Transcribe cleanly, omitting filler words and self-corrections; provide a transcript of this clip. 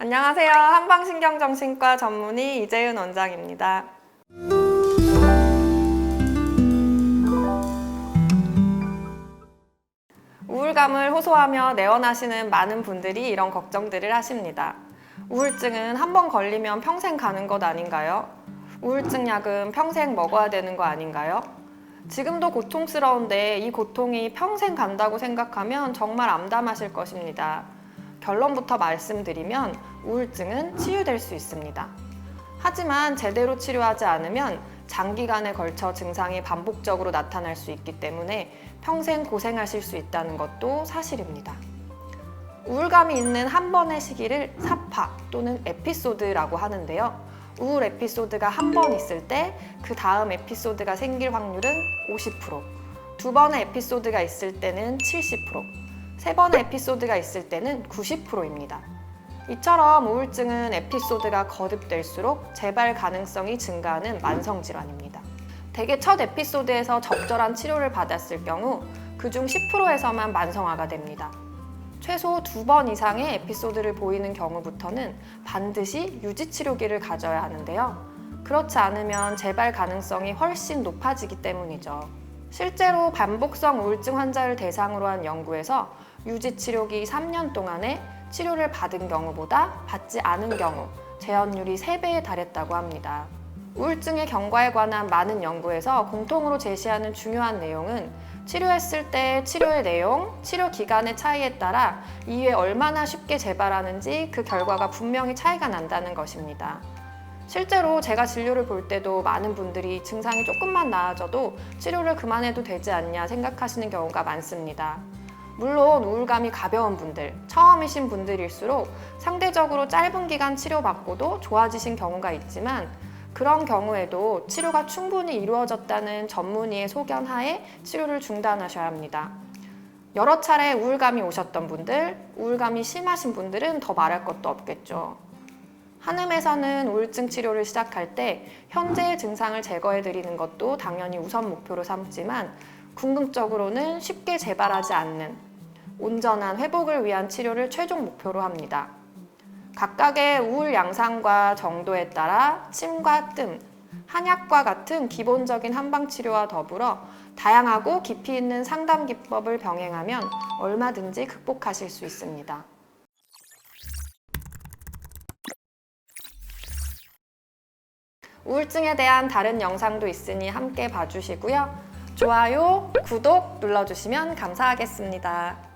안녕하세요. 한방신경정신과 전문의 이재은 원장입니다. 우울감을 호소하며 내원하시는 많은 분들이 이런 걱정들을 하십니다. 우울증은 한번 걸리면 평생 가는 것 아닌가요? 우울증 약은 평생 먹어야 되는 거 아닌가요? 지금도 고통스러운데 이 고통이 평생 간다고 생각하면 정말 암담하실 것입니다. 결론부터 말씀드리면 우울증은 치유될 수 있습니다. 하지만 제대로 치료하지 않으면 장기간에 걸쳐 증상이 반복적으로 나타날 수 있기 때문에 평생 고생하실 수 있다는 것도 사실입니다. 우울감이 있는 한 번의 시기를 사파 또는 에피소드라고 하는데요. 우울 에피소드가 한 번 있을 때 그 다음 에피소드가 생길 확률은 50%, 두 번의 에피소드가 있을 때는 70%, 세 번의 에피소드가 있을 때는 90%입니다. 이처럼 우울증은 에피소드가 거듭될수록 재발 가능성이 증가하는 만성질환입니다. 대개 첫 에피소드에서 적절한 치료를 받았을 경우 그중 10%에서만 만성화가 됩니다. 최소 2번 이상의 에피소드를 보이는 경우부터는 반드시 유지치료기를 가져야 하는데요. 그렇지 않으면 재발 가능성이 훨씬 높아지기 때문이죠. 실제로 반복성 우울증 환자를 대상으로 한 연구에서 유지치료기 3년 동안에 치료를 받은 경우보다 받지 않은 경우 재현율이 3배에 달했다고 합니다. 우울증의 경과에 관한 많은 연구에서 공통으로 제시하는 중요한 내용은 치료했을 때 치료의 내용, 치료 기간의 차이에 따라 이후에 얼마나 쉽게 재발하는지 그 결과가 분명히 차이가 난다는 것입니다. 실제로 제가 진료를 볼 때도 많은 분들이 증상이 조금만 나아져도 치료를 그만해도 되지 않냐 생각하시는 경우가 많습니다. 물론 우울감이 가벼운 분들, 처음이신 분들일수록 상대적으로 짧은 기간 치료받고도 좋아지신 경우가 있지만 그런 경우에도 치료가 충분히 이루어졌다는 전문의의 소견 하에 치료를 중단하셔야 합니다. 여러 차례 우울감이 오셨던 분들, 우울감이 심하신 분들은 더 말할 것도 없겠죠. 한음에서는 우울증 치료를 시작할 때 현재의 증상을 제거해드리는 것도 당연히 우선 목표로 삼지만 궁극적으로는 쉽게 재발하지 않는 온전한 회복을 위한 치료를 최종 목표로 합니다. 각각의 우울 양상과 정도에 따라 침과 뜸, 한약과 같은 기본적인 한방치료와 더불어 다양하고 깊이 있는 상담 기법을 병행하면 얼마든지 극복하실 수 있습니다. 우울증에 대한 다른 영상도 있으니 함께 봐주시고요. 좋아요, 구독 눌러주시면 감사하겠습니다.